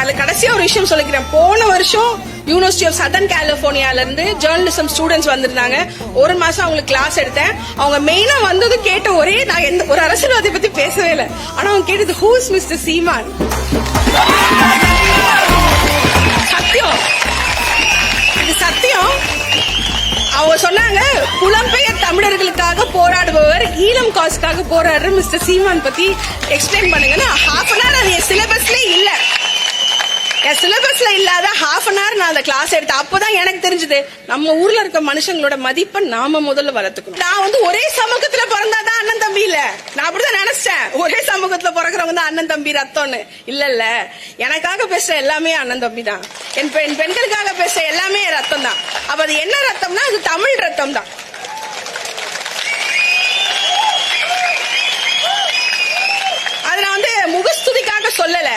நான் கடைசியா ஒரு விஷயம் சொல்லிக்கிறேன். போன வருஷம் யூனிவர்சிட்டி ஆஃப் சதர்ன் கலிபோர்னியால இருந்து ஜேர்னலிசம் ஸ்டூடெண்ட்ஸ் வந்திருந்தாங்க. ஒரு மாசம் அவங்களுக்கு கிளாஸ் எடுத்தேன். அவங்க மெயினா வந்தது கேட்ட ஒரே, நான் எந்த ஒரு அரசியல்வாதி பத்தி பேசவே இல்லை, ஆனா அவங்க கேட்டது ஹூ இஸ் மிஸ்டர் சீமான். சத்தியம், இது சத்தியம். அவங்க சொன்னாங்க புலம்பெயர் தமிழர்களுக்காக போராடுபவர், ஈழம் காசுக்காக போராடுற மிஸ்டர் சீமான் பத்தி எக்ஸ்பிளைன் பண்ணுங்கன்னா ஹாஃப் அன் ஹவர் அது என் சிலபஸ்ல இல்ல. என் சிலபஸ்ல இல்லாத ஹாஃப் அன் ஹவர் நான் அந்த கிளாஸ் எடுத்தேன். அப்பதான் எனக்கு தெரிஞ்சது நம்ம ஊர்ல இருக்க மனுஷங்களோட மதிப்பை நாம முதல்ல வளர்த்துக்கணும். நான் ஒரே சமூகத்துல பிறந்தாதான் அண்ணன் தம்பி இல்ல, நான் அப்படிதான் நினைச்சேன். ஒரே சமூகத்துல பிறக்கிறவங்க தான் அண்ணன் தம்பி ரத்தம்னு இல்ல. எனக்காக பேசுற எல்லாமே அண்ணன் தம்பி தான். என் பெண்களுக்காக பேசுற எல்லாமே ரத்தம் தான். அப்ப அது என்ன ரத்தம்னா அது தமிழ் ரத்தம் தான். அது நான் முகஸ்துதிக்காக சொல்லல.